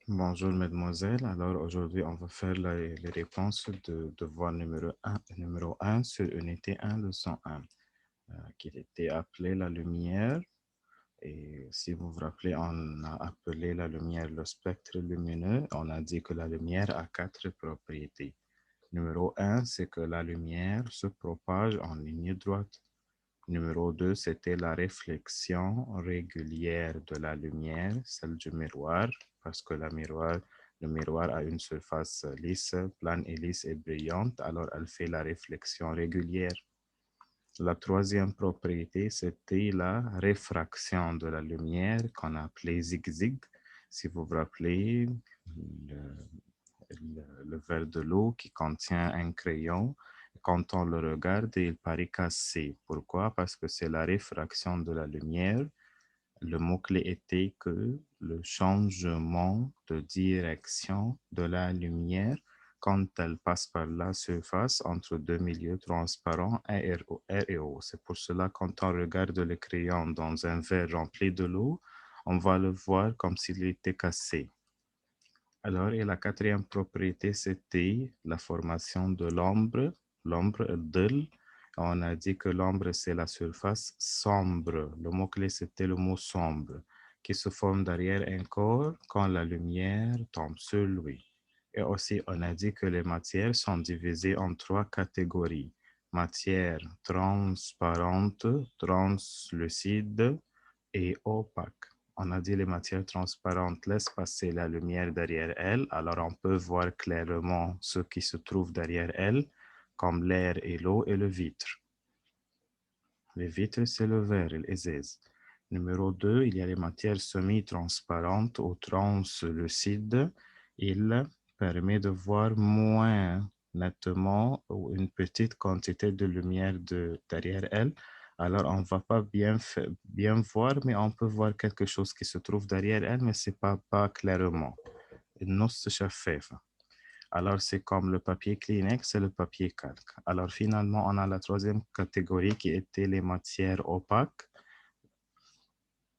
Bonjour, mademoiselle. Alors, aujourd'hui, on va faire les réponses de devoir numéro un sur unité 1, leçon 1, qui était appelée la lumière. Et si vous vous rappelez, on a appelé la lumière le spectre lumineux. On a dit que la lumière a quatre propriétés. Numéro un, c'est que la lumière se propage en ligne droite. Numéro 2, c'était la réflexion régulière de la lumière, celle du miroir, parce que le miroir a une surface lisse, plane et lisse et brillante, alors elle fait la réflexion régulière. La troisième propriété, c'était la réfraction de la lumière qu'on appelait zigzag. Si vous vous rappelez, le, le verre de l'eau qui contient un crayon, quand on le regarde, il paraît cassé. Pourquoi? Parce que c'est la réfraction de la lumière. Le mot-clé était que le changement de direction de la lumière quand elle passe par la surface entre deux milieux transparents R et O. C'est pour cela quand on regarde le crayon dans un verre rempli de l'eau, on va le voir comme s'il était cassé. Alors, et la quatrième propriété, c'était la formation de l'ombre, l'ombre, dhil. On a dit que l'ombre, c'est la surface sombre. Le mot-clé, c'était le mot sombre, qui se forme derrière un corps quand la lumière tombe sur lui. Et aussi, on a dit que les matières sont divisées en trois catégories. Matière transparente, translucide et opaque. On a dit les matières transparentes laissent passer la lumière derrière elles, alors on peut voir clairement ce qui se trouve derrière elles, comme l'air et l'eau et le vitre. Les vitres, c'est le verre, l'ezaz. Numéro 2, il y a les matières semi-transparentes ou translucides. Il permet de voir moins nettement ou une petite quantité de lumière derrière elle. Alors, on ne va pas bien voir, mais on peut voir quelque chose qui se trouve derrière elle, mais ce n'est pas clairement. النص شفافة. Alors, c'est comme le papier Kleenex et le papier calque. Alors, finalement, on a la troisième catégorie qui était les matières opaques.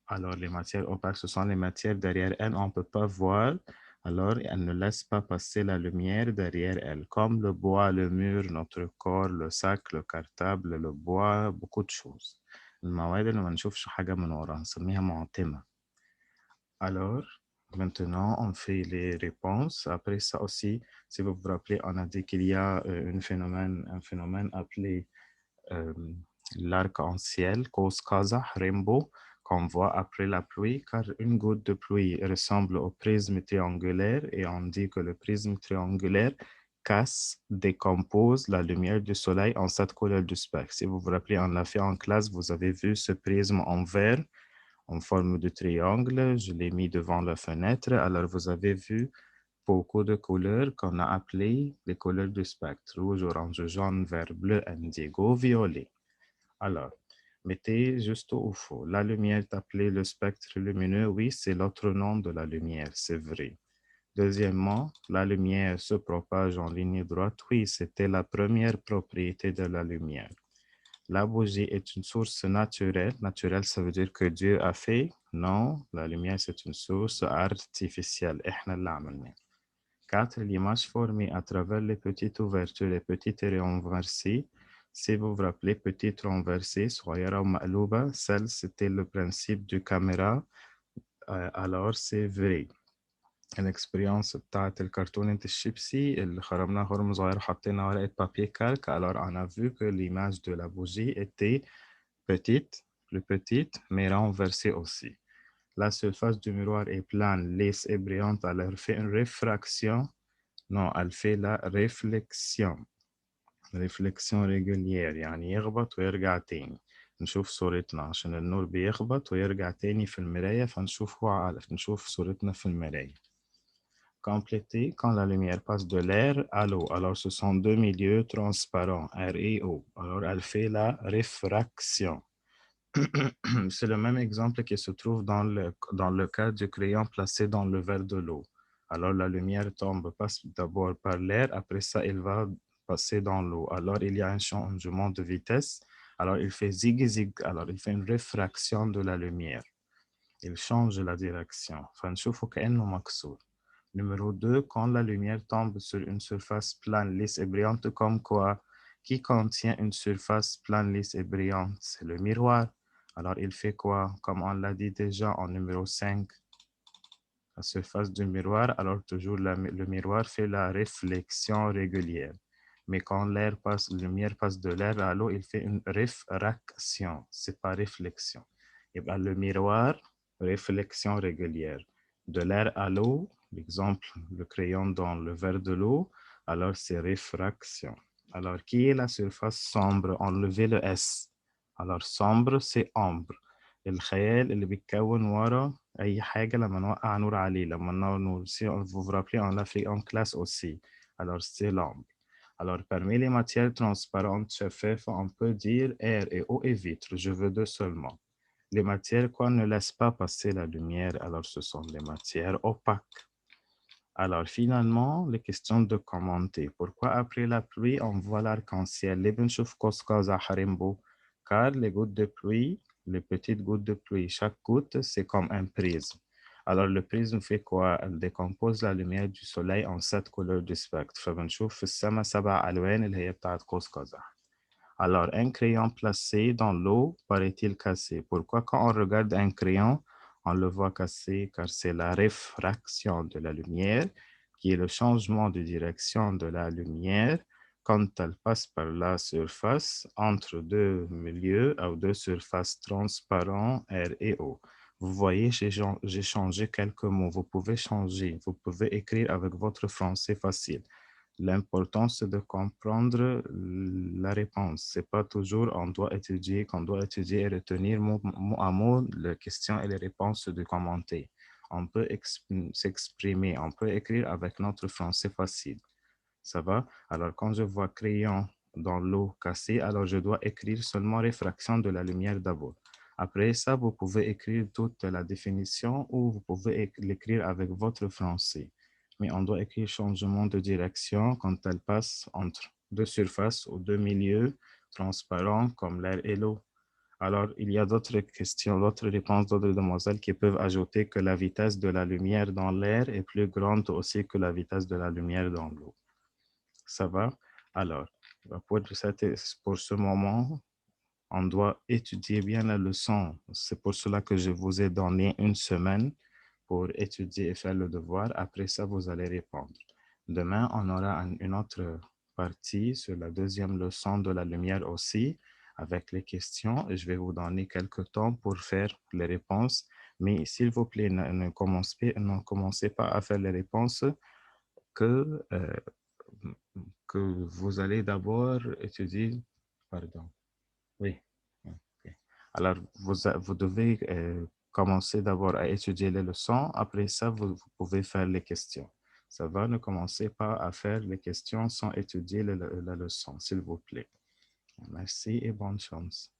Alors, les matières opaques, ce sont les matières derrière elles, on ne peut pas voir. Alors, elles ne laissent pas passer la lumière derrière elles, comme le bois, le mur, notre corps, le sac, le cartable, le bois, beaucoup de choses. المواد اللي ما نشوفش حاجة من وراها نسميها معتمة. Alors, maintenant, on fait les réponses. Après ça aussi, si vous vous rappelez, on a dit qu'il y a un phénomène appelé euh, l'arc-en-ciel, cause Qazah, rainbow, qu'on voit après la pluie, car une goutte de pluie ressemble au prisme triangulaire et on dit que le prisme triangulaire casse, décompose la lumière du soleil en sept couleurs du spectre. Si vous vous rappelez, on l'a fait en classe, vous avez vu ce prisme en vert en forme de triangle. Je l'ai mis devant la fenêtre. Alors, vous avez vu beaucoup de couleurs qu'on a appelées les couleurs du spectre. Rouge, orange, jaune, vert, bleu, indigo, violet. Alors, mettez juste au faux. La lumière est appelée le spectre lumineux. Oui, c'est l'autre nom de la lumière, c'est vrai. Deuxièmement, la lumière se propage en ligne droite. Oui, c'était la première propriété de la lumière. La bougie est une source naturelle. Naturelle, ça veut dire que Dieu a fait. Non, la lumière, c'est une source artificielle. إحنا اللي عملناها. 4. L'image formée à travers les petites ouvertures, les petites renversées. Si vous vous rappelez, petites renversées, صغيرة ومقلوبة, celle, c'était le principe du caméra. Alors, c'est vrai. الاكسبيرينس بتاعت الكرتونة الشيبسي اللي خرمناه خرم صغير وحطينا ورقة بابي كالك. Alors, on a vu que l'image de la bougie était petite, plus petite, mais renversée aussi. La surface du miroir est plane, lisse et brillante. Alors, elle fait une réfraction. Non, elle fait la réflexion. réflexion régulière. يعني يخبط ويرجع تاني. نشوف صورتنا عشان النور بيخبط ويرجع تاني في المراية نشوف صورتنا في المراية. Compléter quand la lumière passe de l'air à l'eau. Alors, ce sont deux milieux transparents, R et O. Alors, elle fait la réfraction. C'est le même exemple qui se trouve dans le cas du crayon placé dans le verre de l'eau. Alors, la lumière passe d'abord par l'air, après ça, elle va passer dans l'eau. Alors, il y a un changement de vitesse. Alors, il fait zig-zig. Alors, il fait une réfraction de la lumière. Il change la direction. فنشوفه كأنه مكسور. Numéro 2, quand la lumière tombe sur une surface plane, lisse et brillante comme quoi? Qui contient une surface plane, lisse et brillante? C'est le miroir. Alors, il fait quoi? Comme on l'a dit déjà en numéro 5, la surface du miroir, alors toujours le miroir fait la réflexion régulière. Mais quand la lumière passe de l'air à l'eau, il fait une réfraction, c'est pas réflexion. Et bien, le miroir, réflexion régulière. De l'air à l'eau, l'exemple, le crayon dans le verre de l'eau, alors c'est réfraction. Alors, qui est la surface sombre? Enlevez le S. Alors, sombre, c'est ombre. الخيال اللي بيتكون ورا أي حاجة لما نوقع نور عليه لما نور si vous vous rappelez on l'a fait en classe aussi alors c'est l'ombre. Alors parmi les matières transparentes chefs on peut dire air et eau et vitre, je veux deux seulement. Les matières quoi ne laissent pas passer la lumière, alors ce sont les matières opaques. Alors finalement les questions de commenter. Pourquoi après la pluie on voit l'arc-en-ciel? ليه بنشوف قوس قزح rainbow? Car les gouttes de pluie, les petites gouttes de pluie, chaque goutte, c'est comme un prisme. Alors, le prisme fait quoi? Elle décompose la lumière du soleil en 7 couleurs du spectre. فبنشوف في السماء 7 ألوان اللي هي بتاعت قوس قزح. Alors, un crayon placé dans l'eau paraît-il cassé? Pourquoi quand on regarde un crayon, on le voit cassé? Car c'est la réfraction de la lumière, qui est le changement de direction de la lumière quand elle passe par la surface entre deux milieux ou deux surfaces transparentes, R et O. Vous voyez, j'ai changé quelques mots. Vous pouvez changer, vous pouvez écrire avec votre français facile. L'important, c'est de comprendre la réponse. C'est pas toujours qu'on doit étudier et retenir mot à mot les questions et les réponses de commenter. On peut s'exprimer, on peut écrire avec notre français facile. Ça va? Alors, quand je vois crayon dans l'eau cassée, alors je dois écrire seulement réfraction de la lumière d'abord. Après ça, vous pouvez écrire toute la définition ou vous pouvez l'écrire avec votre français. Mais on doit écrire changement de direction quand elle passe entre deux surfaces ou deux milieux transparents comme l'air et l'eau. Alors, il y a d'autres questions, d'autres réponses d'autres demoiselles qui peuvent ajouter que la vitesse de la lumière dans l'air est plus grande aussi que la vitesse de la lumière dans l'eau. Ça va? Alors, pour ce moment, on doit étudier bien la leçon. C'est pour cela que je vous ai donné une semaine pour étudier et faire le devoir. Après ça, vous allez répondre. Demain, on aura une autre partie sur la deuxième leçon de la lumière aussi, avec les questions. Et je vais vous donner quelques temps pour faire les réponses. Mais s'il vous plaît, ne commencez pas à faire les réponses que que vous allez d'abord étudier. Pardon. Oui. Ok. Alors, vous devez commencer d'abord à étudier les leçons. Après ça, vous pouvez faire les questions. Ça va? Ne commencez pas à faire les questions sans étudier la leçon, s'il vous plaît. Merci et bonne chance.